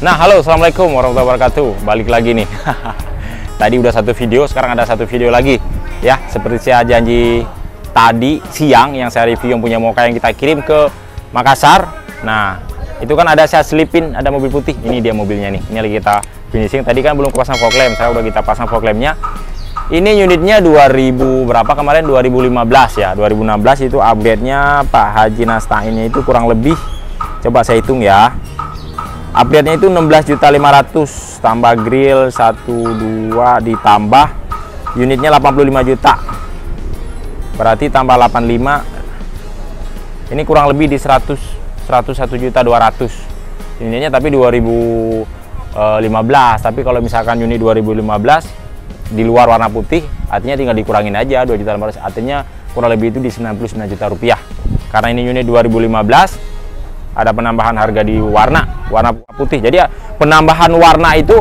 Nah, halo, assalamualaikum warahmatullahi wabarakatuh. Balik lagi nih. Tadi udah satu video, sekarang ada satu video lagi. Ya, seperti saya janji tadi siang yang saya review yang punya Mocha yang kita kirim ke Makassar. Nah, itu kan ada saya selipin, ada mobil putih. Ini dia mobilnya nih. Ini lagi kita finishing. Tadi kan belum pasang fog lamp, saya udah kita pasang fog lampnya. Ini unitnya 2000 berapa kemarin? 2015 ya. 2016 itu update-nya Pak Haji Nasta'innya itu kurang lebih. Coba saya hitung ya. Update-nya itu 16.500.000 tambah grill 1 2 ditambah unitnya 85 juta. Berarti tambah 85. Ini kurang lebih di 101.200.000 unitnya, tapi 2015. Tapi kalau misalkan unit 2015 di luar warna putih, artinya tinggal dikurangin aja 2.500.000, artinya kurang lebih itu di 99 juta rupiah. Karena ini unit 2015, ada penambahan harga di warna putih. Jadi ya, penambahan warna itu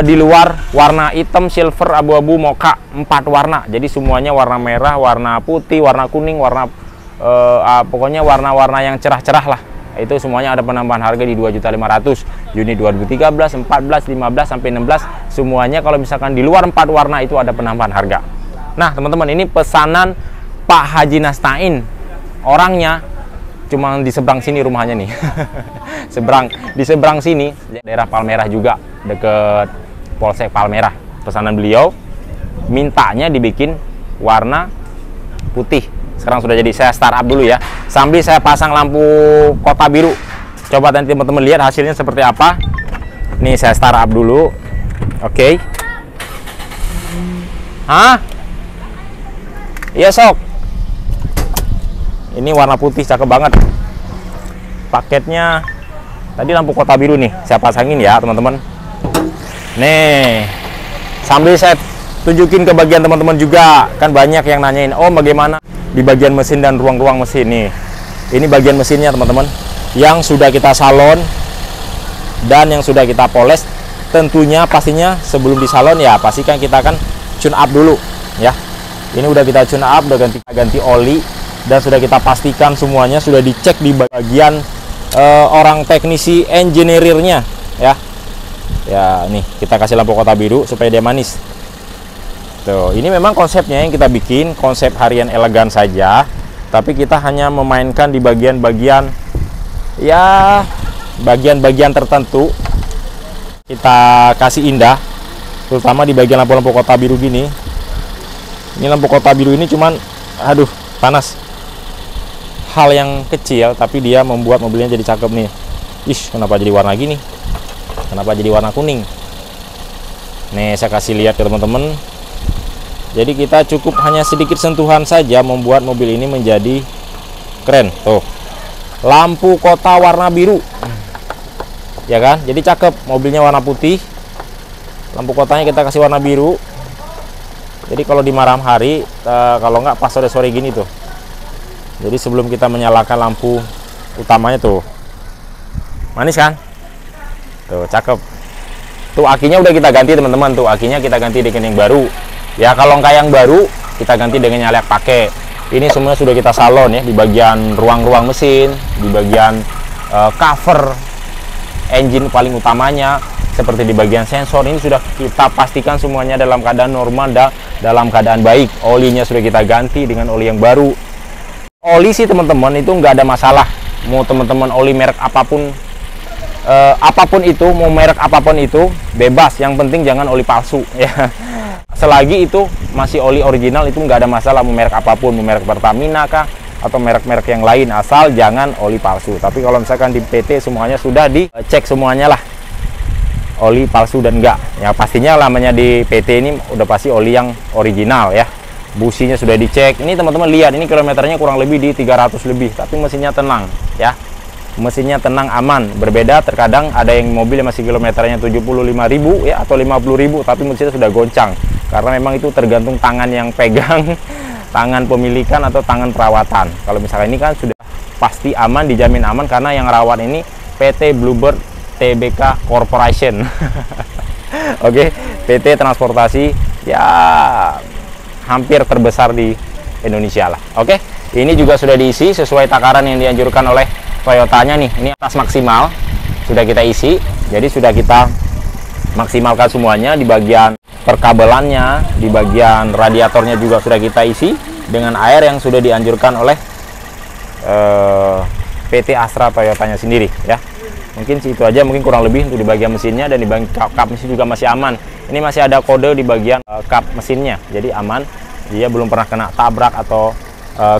di luar warna hitam, silver, abu-abu, mocha, 4 warna. Jadi semuanya warna merah, warna putih, warna kuning, warna pokoknya warna-warna yang cerah-cerah lah. Itu semuanya ada penambahan harga di 2.500.000. Unit 2013, 14, 15 sampai 16 semuanya kalau misalkan di luar 4 warna itu ada penambahan harga. Nah, teman-teman, ini pesanan Pak Haji Nasta'in. Orangnya cuma di seberang sini rumahnya nih. Di seberang sini daerah Palmerah juga, deket Polsek Palmerah. Pesanan beliau mintanya dibikin warna putih. Sekarang sudah jadi. Saya start up dulu ya, sambil saya pasang lampu kota biru. Coba nanti teman-teman lihat hasilnya seperti apa. Nih saya start up dulu. Oke. Hah? Iya sok. Ini warna putih, cakep banget. Paketnya tadi lampu kota biru nih, saya pasangin ya teman-teman. Nih, sambil saya tunjukin ke bagian teman-teman juga. Kan banyak yang nanyain, oh bagaimana di bagian mesin dan ruang-ruang mesin nih. Ini bagian mesinnya teman-teman, yang sudah kita salon dan yang sudah kita poles. Tentunya pastinya sebelum di salon ya pastikan kita akan tune up dulu ya. Ini udah kita tune up, udah ganti oli, dan sudah kita pastikan semuanya sudah dicek di bagian orang teknisi engineer-nya ya. Ya, nih kita kasih lampu kota biru supaya dia manis. Tuh, ini memang konsepnya yang kita bikin, konsep harian elegan saja, tapi kita hanya memainkan di bagian-bagian ya, bagian-bagian tertentu kita kasih indah, terutama di bagian lampu-lampu kota biru gini. Ini lampu kota biru ini cuman aduh panas, hal yang kecil tapi dia membuat mobilnya jadi cakep nih. Ih, kenapa jadi warna gini? Kenapa jadi warna kuning? Nih saya kasih lihat ke teman-teman. Jadi kita cukup hanya sedikit sentuhan saja membuat mobil ini menjadi keren. Tuh, lampu kota warna biru ya kan, jadi cakep. Mobilnya warna putih, lampu kotanya kita kasih warna biru. Jadi kalau di malam hari, kalau nggak pas sore-sore gini tuh, jadi sebelum kita menyalakan lampu utamanya tuh, manis kan? Tuh, cakep. Tuh akinya udah kita ganti teman-teman. Tuh akinya kita ganti dengan yang baru. Ya kalau nggak yang baru, kita ganti dengan yang layak pakai. Ini semuanya sudah kita salon ya, di bagian ruang-ruang mesin, di bagian cover engine paling utamanya, seperti di bagian sensor. Ini sudah kita pastikan semuanya dalam keadaan normal dan dalam keadaan baik. Olinya sudah kita ganti dengan oli yang baru. Oli sih teman-teman itu nggak ada masalah, mau teman-teman oli merek apapun, apapun itu, mau merek apapun itu bebas, yang penting jangan oli palsu ya. Selagi itu masih oli original itu nggak ada masalah, mau merek apapun, mau merek Pertamina kah atau merek-merek yang lain, asal jangan oli palsu. Tapi kalau misalkan di PT semuanya sudah dicek semuanya lah, oli palsu dan enggak ya, pastinya lamanya di PT ini udah pasti oli yang original ya. Businya sudah dicek. Ini teman-teman lihat, ini kilometernya kurang lebih di 300 lebih, tapi mesinnya tenang ya, mesinnya tenang, aman. Berbeda terkadang ada yang mobil yang masih kilometernya 75.000 ya atau 50.000, tapi mesinnya sudah goncang, karena memang itu tergantung tangan yang pegang, tangan pemilikan atau tangan perawatan. Kalau misalkan ini kan sudah pasti aman, dijamin aman, karena yang rawat ini PT Bluebird TBK Corporation. Oke, PT transportasi ya hampir terbesar di Indonesia lah. Oke, ini juga sudah diisi sesuai takaran yang dianjurkan oleh Toyotanya nih. Ini atas maksimal sudah kita isi, jadi sudah kita maksimalkan semuanya. Di bagian perkabelannya, di bagian radiatornya juga sudah kita isi dengan air yang sudah dianjurkan oleh PT Astra Toyotanya sendiri ya. Mungkin itu aja, mungkin kurang lebih untuk di bagian mesinnya. Dan di bagian kap mesin juga masih aman. Ini masih ada kode di bagian kap mesinnya, jadi aman, dia belum pernah kena tabrak atau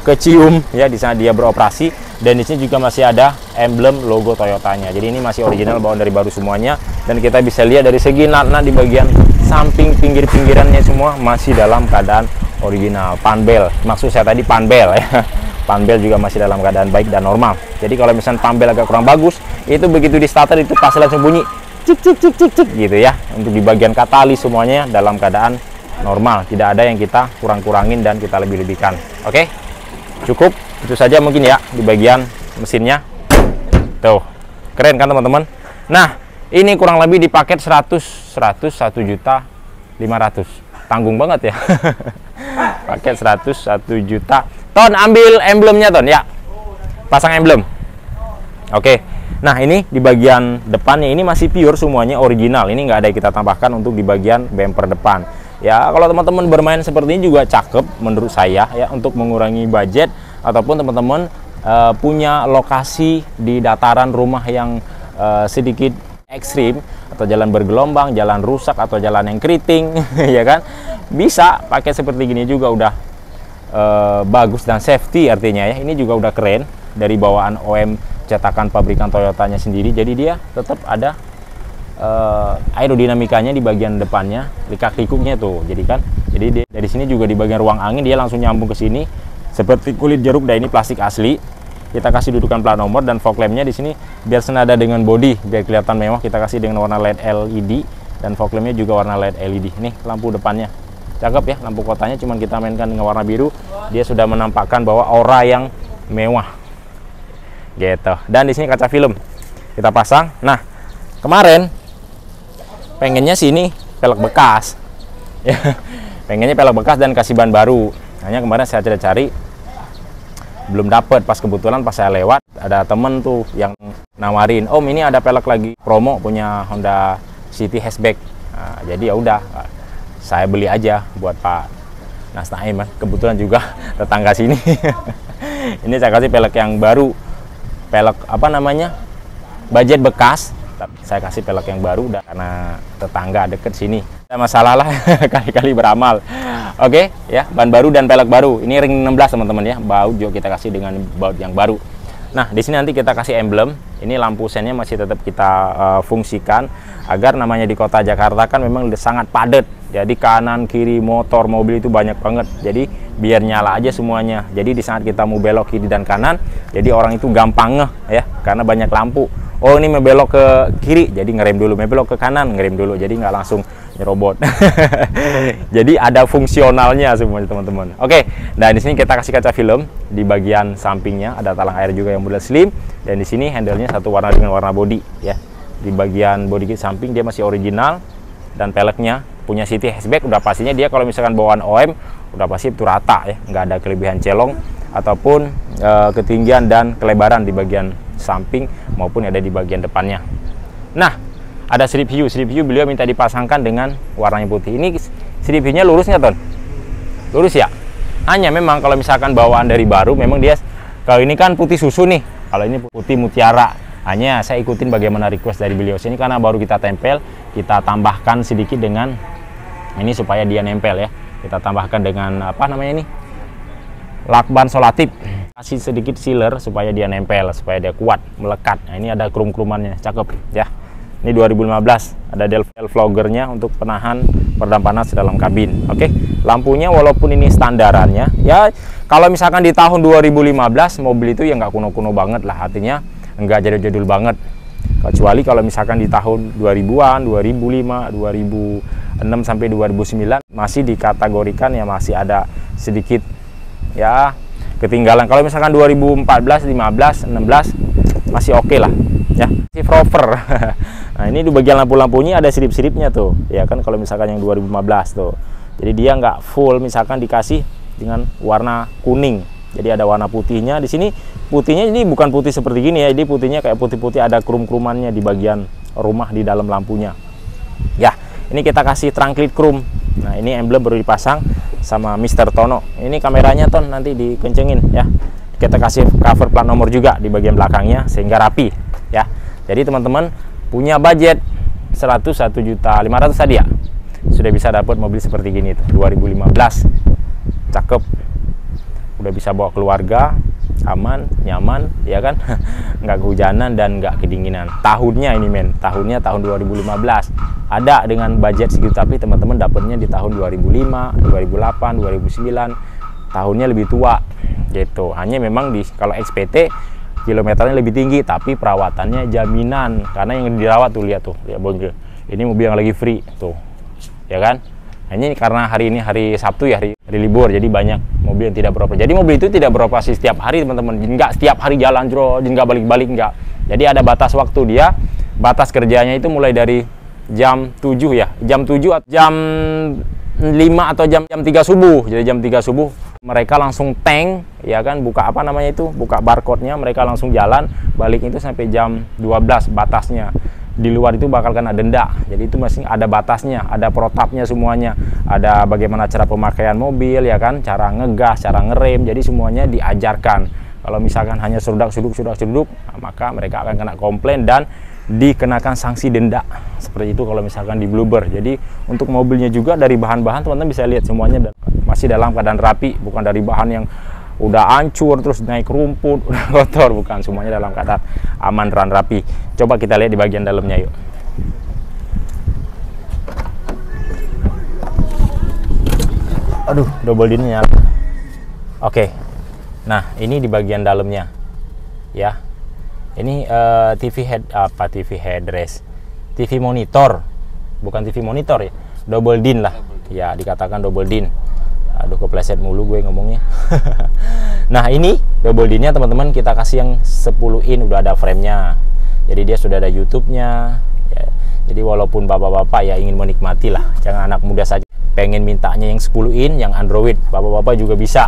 kecium ya di sana dia beroperasi. Dan di sini juga masih ada emblem logo Toyotanya, jadi ini masih original, bawaan dari baru semuanya. Dan kita bisa lihat dari segi nat-nat di bagian samping, pinggir-pinggirannya semua masih dalam keadaan original. Panbel, maksud saya tadi panbel ya. Panbel juga masih dalam keadaan baik dan normal. Jadi kalau misalnya panbel agak kurang bagus, itu begitu di starter itu pasti langsung bunyi cik cik cik cik cik gitu ya. Untuk di bagian katalis semuanya dalam keadaan normal, tidak ada yang kita kurang-kurangin dan kita lebih-lebihkan. Oke, cukup itu saja mungkin ya di bagian mesinnya. Tuh, keren kan teman-teman. Nah, ini kurang lebih di paket 101.500.000. Tanggung banget ya. Paket 101 juta. Ton, ambil emblemnya Ton ya. Pasang emblem. Oke. Nah, ini di bagian depannya ini masih pure semuanya original. Ini nggak ada yang kita tambahkan untuk di bagian bumper depan. Ya, kalau teman-teman bermain seperti ini juga cakep menurut saya ya, untuk mengurangi budget ataupun teman-teman punya lokasi di dataran rumah yang sedikit ekstrim, atau jalan bergelombang, jalan rusak, atau jalan yang keriting ya kan, bisa pakai seperti gini juga udah bagus dan safety artinya ya. Ini juga udah keren, dari bawaan OEM cetakan pabrikan Toyotanya sendiri, jadi dia tetap ada aerodinamikanya di bagian depannya, likak-likuknya tuh. Jadi kan, jadi dari sini juga di bagian ruang angin dia langsung nyambung ke sini seperti kulit jeruk. Dan ini plastik asli. Kita kasih dudukan plat nomor, dan fog lampnya di sini biar senada dengan body, biar kelihatan mewah, kita kasih dengan warna LED LED, dan fog lampnya juga warna LED LED. Nih lampu depannya cakep ya, lampu kotanya cuman kita mainkan dengan warna biru, dia sudah menampakkan bahwa aura yang mewah gitu. Dan di sini kaca film kita pasang. Nah, kemarin pengennya sini pelek bekas ya, pengennya pelek bekas dan kasih ban baru. Hanya kemarin saya cari belum dapat, pas kebetulan pas saya lewat ada temen tuh yang nawarin, Om ini ada pelek lagi promo punya Honda City Hatchback. Nah, jadi ya udah saya beli aja buat Pak Nasnaim, kebetulan juga tetangga sini. Ini saya kasih pelek yang baru, pelek apa namanya, budget bekas, saya kasih pelek yang baru karena tetangga deket sini. Tidak masalah lah, kali-kali beramal. Oke ya, ban baru dan pelek baru. Ini ring 16 teman-teman ya, baut juga kita kasih dengan baut yang baru. Nah, di sini nanti kita kasih emblem. Ini lampu sennya masih tetap kita fungsikan agar namanya di kota Jakarta kan memang sangat padat. Jadi kanan kiri motor mobil itu banyak banget. Jadi biar nyala aja semuanya. Jadi di saat kita mau belok kiri dan kanan, jadi orang itu gampang ngeh ya, karena banyak lampu. Oh ini mau belok ke kiri, jadi ngerem dulu. Mau belok ke kanan, ngerem dulu. Jadi nggak langsung nyerobot. Jadi ada fungsionalnya semuanya teman-teman. Oke, nah di sini kita kasih kaca film di bagian sampingnya, ada talang air juga yang model slim. Dan di sini handle-nya satu warna dengan warna body ya. Di bagian body kit samping dia masih original, dan peleknya punya City Hatchback. Udah pastinya dia kalau misalkan bawaan OEM udah pasti itu rata ya, nggak ada kelebihan celong ataupun ketinggian dan kelebaran di bagian samping maupun ada di bagian depannya. Nah, ada strip view beliau minta dipasangkan dengan warnanya putih. Ini strip view-nya lurus nggak Ton? Lurus ya. Hanya memang kalau misalkan bawaan dari baru, memang dia kalau ini kan putih susu nih, kalau ini putih mutiara. Hanya saya ikutin bagaimana request dari beliau sini, karena baru kita tempel, kita tambahkan sedikit dengan ini supaya dia nempel ya. Kita tambahkan dengan apa namanya ini, lakban solatif, kasih sedikit sealer supaya dia nempel, supaya dia kuat melekat. Nah, ini ada krum-krumannya, cakep ya. Ini 2015, ada defoggernya untuk penahan peredam panas dalam kabin. Oke, lampunya walaupun ini standarannya ya, kalau misalkan di tahun 2015 mobil itu ya nggak kuno-kuno banget lah, artinya nggak jadul-jadul banget. Kecuali kalau misalkan di tahun 2000-an, 2005, 2006 sampai 2009 masih dikategorikan ya masih ada sedikit ya ketinggalan. Kalau misalkan 2014, 15, 16 masih oke lah ya. Si Rover. Nah, ini di bagian lampu-lampunya ada sirip-siripnya tuh. Ya kan kalau misalkan yang 2015 tuh. Jadi dia nggak full misalkan dikasih dengan warna kuning. Jadi ada warna putihnya di sini. Putihnya ini bukan putih seperti gini ya. Jadi putihnya kayak putih-putih, ada krum-krumannya di bagian rumah di dalam lampunya. Ya, ini kita kasih trunk lid chrome. Nah, ini emblem baru dipasang sama Mr. Tono. Ini kameranya Ton nanti dikencengin ya. Kita kasih cover plat nomor juga di bagian belakangnya sehingga rapi ya. Jadi teman-teman punya budget 101.500.000 tadi ya, sudah bisa dapat mobil seperti gini tuh, 2015. Cakep. Udah bisa bawa keluarga, aman, nyaman ya kan. Nggak kehujanan dan nggak kedinginan. Tahunnya ini men, tahunnya tahun 2015. Ada dengan budget segitu, tapi teman-teman dapatnya di tahun 2005, 2008, 2009. Tahunnya lebih tua gitu. Hanya memang di kalau XPT kilometernya lebih tinggi, tapi perawatannya jaminan karena yang dirawat tuh, lihat tuh, lihat bongke. Ini mobil yang lagi free tuh. Ya kan? Hanya karena hari ini hari Sabtu ya, hari libur, jadi banyak mobil yang tidak beroperasi. Jadi mobil itu tidak beroperasi setiap hari teman-teman, nggak setiap hari jalan jero, nggak balik-balik, nggak. Jadi ada batas waktu dia, batas kerjanya itu mulai dari jam 7 ya, jam 7 atau jam 5 atau jam 3 subuh. Jadi jam 3 subuh mereka langsung tank ya kan, buka apa namanya itu, buka barcode-nya, mereka langsung jalan, balik itu sampai jam 12 batasnya. Di luar itu bakal kena denda. Jadi itu masih ada batasnya, ada protapnya semuanya. Ada bagaimana cara pemakaian mobil ya kan, cara ngegas, cara ngerem. Jadi semuanya diajarkan. Kalau misalkan hanya suduk, maka mereka akan kena komplain dan dikenakan sanksi denda. Seperti itu kalau misalkan di Bluebird. Jadi untuk mobilnya juga dari bahan-bahan teman-teman bisa lihat semuanya masih dalam keadaan rapi, bukan dari bahan yang udah hancur terus naik rumput, udah kotor, bukan, semuanya dalam keadaan aman dan rapi. Coba kita lihat di bagian dalamnya yuk. Aduh, double dinnya nyala. Oke. Nah, ini di bagian dalamnya. Ya. Ini TV headrest. TV monitor. Bukan TV monitor ya. Double din lah. Ya, dikatakan double din. Aduh, kepleset mulu gue ngomongnya. Nah, ini double din-nya teman-teman kita kasih yang 10 in, udah ada frame-nya. Jadi dia sudah ada YouTube-nya. Ya, jadi walaupun bapak-bapak ya ingin menikmati lah, jangan anak muda saja pengen mintanya yang 10 in, yang Android, bapak-bapak juga bisa.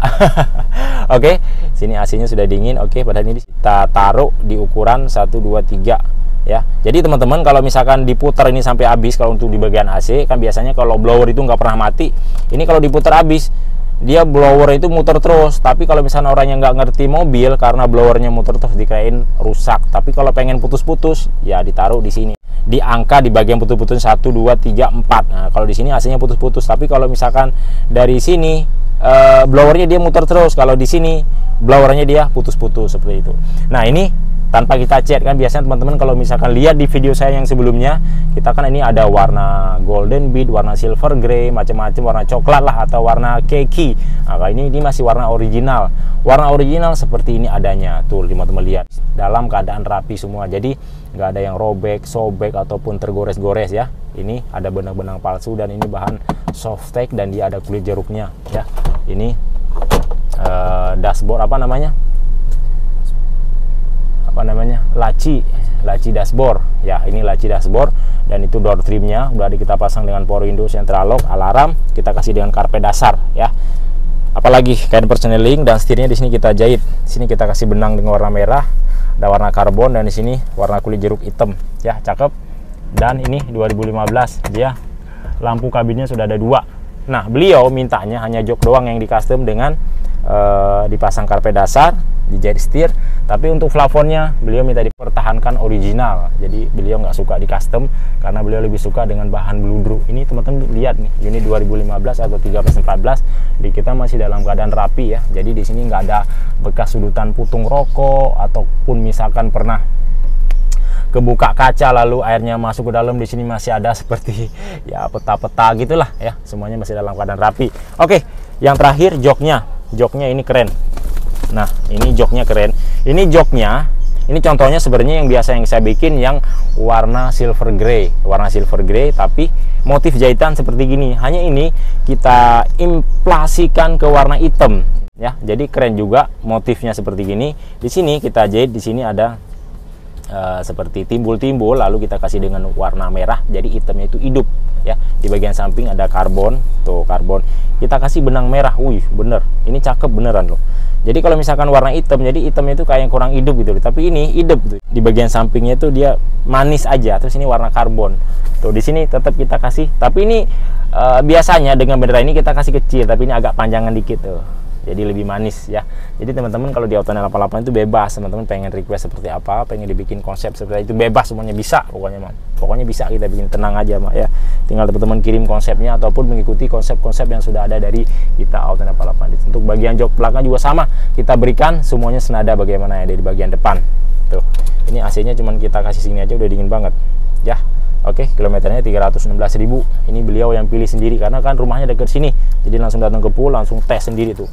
Oke, sini AC-nya sudah dingin. Oke, pada ini kita taruh di ukuran 1, 2, 3 ya. Jadi teman-teman kalau misalkan diputar ini sampai habis, kalau untuk di bagian AC kan biasanya kalau blower itu nggak pernah mati. Ini kalau diputar habis dia blower itu muter terus. Tapi kalau misalnya orang yang nggak ngerti mobil, karena blowernya muter terus dikirain rusak. Tapi kalau pengen putus-putus ya ditaruh di sini, di angka di bagian putus-putus 1, 2, 3, 4. Nah, kalau di sini AC-nya putus-putus. Tapi kalau misalkan dari sini blowernya dia muter terus, kalau di sini blowernya dia putus-putus seperti itu. Nah, ini tanpa kita chat kan biasanya teman-teman kalau misalkan lihat di video saya yang sebelumnya, kita kan ini ada warna golden bead, warna silver grey, macam-macam, warna coklat lah atau warna keki. Nah, ini masih warna original. Warna original seperti ini adanya. Tuh teman-teman lihat, dalam keadaan rapi semua. Jadi nggak ada yang robek, sobek ataupun tergores-gores ya. Ini ada benang-benang palsu dan ini bahan softtek dan dia ada kulit jeruknya ya. Ini dashboard apa namanya? Laci dashboard ya. Ini laci dashboard dan itu door trimnya udah kita pasang dengan power window, central lock, alarm, kita kasih dengan karpet dasar ya. Apalagi kain persneling dan setirnya di sini kita jahit. Sini kita kasih benang dengan warna merah, ada warna karbon, dan di sini warna kulit jeruk hitam ya, cakep. Dan ini 2015 dia lampu kabinnya sudah ada 2. Nah, beliau mintanya hanya jok doang yang di custom dengan dipasang karpet dasar, dijahit setir. Tapi untuk plafonnya beliau minta dipertahankan original. Jadi beliau nggak suka di custom karena beliau lebih suka dengan bahan bludru. Ini teman-teman lihat nih, unit 2015 atau 13-14 di kita masih dalam keadaan rapi ya. Jadi di sini nggak ada bekas sudutan putung rokok ataupun misalkan pernah kebuka kaca lalu airnya masuk ke dalam. Di sini masih ada seperti ya peta-peta gitulah ya. Semuanya masih dalam keadaan rapi. Oke, yang terakhir joknya. Joknya ini keren. Nah, ini joknya keren. Ini joknya, ini contohnya sebenarnya yang biasa yang saya bikin yang warna silver grey. Warna silver grey tapi motif jahitan seperti gini. Hanya ini kita inflasikan ke warna hitam ya. Jadi keren juga motifnya seperti gini. Di sini kita jahit, di sini ada seperti timbul-timbul, lalu kita kasih dengan warna merah, jadi hitamnya itu hidup ya. Di bagian samping ada karbon, tuh karbon, kita kasih benang merah. Wih bener, ini cakep beneran loh. Jadi kalau misalkan warna hitam, jadi hitamnya itu kayak yang kurang hidup gitu, tapi ini hidup tuh. Di bagian sampingnya itu dia manis aja, terus ini warna karbon. Tuh di sini tetap kita kasih, tapi ini biasanya dengan bendera ini kita kasih kecil, tapi ini agak panjangan dikit tuh. Jadi lebih manis ya. Jadi teman-teman kalau di Autonel 88 itu bebas, teman-teman pengen request seperti apa, pengen dibikin konsep seperti itu, bebas semuanya bisa pokoknya Mam. Pokoknya bisa kita bikin, tenang aja Mak ya. Tinggal teman-teman kirim konsepnya ataupun mengikuti konsep-konsep yang sudah ada dari kita Autonel 88. Untuk bagian jok belakang juga sama, kita berikan semuanya senada bagaimana ya di bagian depan. Tuh. Ini AC-nya cuman kita kasih sini aja udah dingin banget. Ya. Oke, kilometernya 316.000. Ini beliau yang pilih sendiri karena kan rumahnya dekat sini. Jadi langsung datang ke pool, langsung tes sendiri tuh.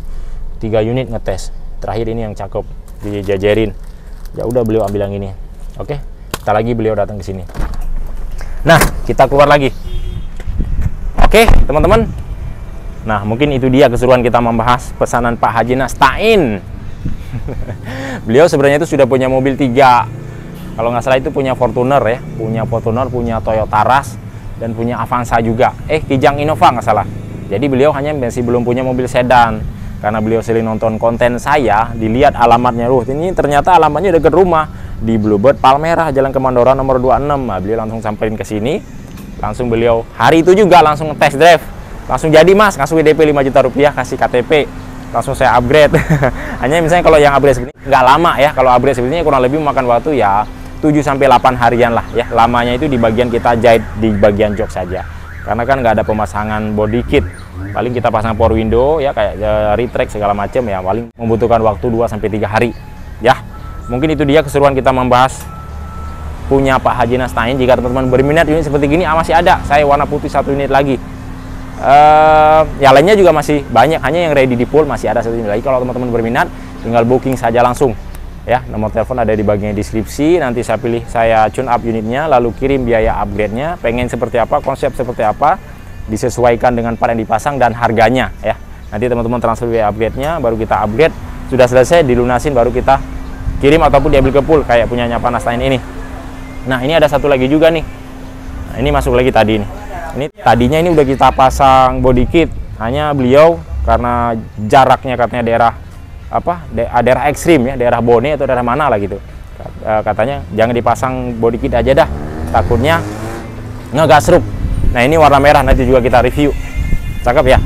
3 unit ngetes. Terakhir ini yang cakep, dijajarin. Ya udah beliau ambil yang ini. Oke, kita lagi beliau datang ke sini. Nah, kita keluar lagi. Oke, teman-teman. Nah, mungkin itu dia keseruan kita membahas pesanan Pak Haji Nastain. Beliau sebenarnya itu sudah punya mobil 3. Kalau nggak salah itu punya Fortuner ya, punya Toyota Rush, dan punya Avanza juga. Kijang Innova nggak salah. Jadi beliau hanya masih belum punya mobil sedan. Karena beliau sering nonton konten saya, dilihat alamatnya, ini ternyata alamatnya dekat rumah di Bluebird Palmerah, Jalan Kemandoran nomor 26. Nah, beliau langsung samperin ke sini. Langsung beliau hari itu juga langsung test drive. Langsung jadi Mas, langsung DP 5 juta rupiah, kasih KTP. Langsung saya upgrade. Hanya misalnya kalau yang upgrade seperti ini nggak lama ya. Kalau upgrade seperti ini kurang lebih memakan waktu ya 7-8 harian lah ya. Lamanya itu di bagian kita jahit di bagian jok saja. Karena kan nggak ada pemasangan body kit. Paling kita pasang power window ya, kayak retract segala macam ya, paling membutuhkan waktu 2-3 hari ya. Mungkin itu dia keseruan kita membahas punya Pak Haji Nastain. Jika teman-teman berminat unit seperti gini, masih ada saya warna putih 1 unit lagi. Yang lainnya juga masih banyak, hanya yang ready di pool masih ada 1 unit lagi. Kalau teman-teman berminat, tinggal booking saja langsung ya. Nomor telepon ada di bagian deskripsi. Nanti saya pilih, saya tune up unitnya, lalu kirim biaya upgrade-nya, pengen seperti apa, konsep seperti apa, disesuaikan dengan part yang dipasang dan harganya ya. Nanti teman-teman transfer biaya upgrade-nya, baru kita upgrade. Sudah selesai dilunasin, baru kita kirim ataupun diambil ke pool kayak punyanya Pak Nastain ini. Nah, ini ada satu lagi juga nih. Nah, ini masuk lagi tadi nih. Ini tadinya ini udah kita pasang body kit, hanya beliau karena jaraknya katanya daerah ekstrim ya, daerah Bone atau daerah mana lah gitu. Katanya jangan dipasang body kit aja dah, takutnya ngegasruk. Nah, ini warna merah, nanti juga kita review. Cakep ya.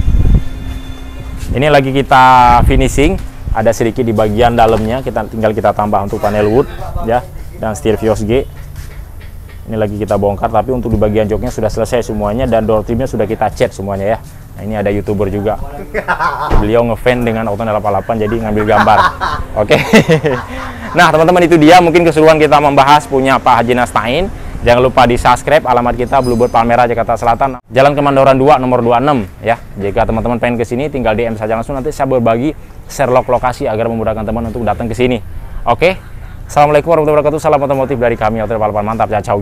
Ini lagi kita finishing, ada sedikit di bagian dalamnya, tinggal kita tambah untuk panel wood ya, dan steel Vios G. Ini lagi kita bongkar, tapi untuk di bagian joknya sudah selesai semuanya, dan door trimnya sudah kita cat semuanya ya. Nah, ini ada YouTuber juga. Beliau ngefan dengan Autonel 88, jadi ngambil gambar. Oke. Nah, teman-teman, itu dia mungkin keseruan kita membahas punya Pak Haji Nastain. Jangan lupa di subscribe, alamat kita Bluebird Palmerah, Jakarta Selatan, Jalan Kemandoran 2 nomor 26 ya. Jika teman-teman pengen ke sini, tinggal DM saja langsung, nanti saya berbagi share lokasi agar memudahkan teman untuk datang ke sini. Oke. Assalamualaikum warahmatullahi wabarakatuh. Salam otomotif dari kami Autonel 88. Mantap ya, ciao.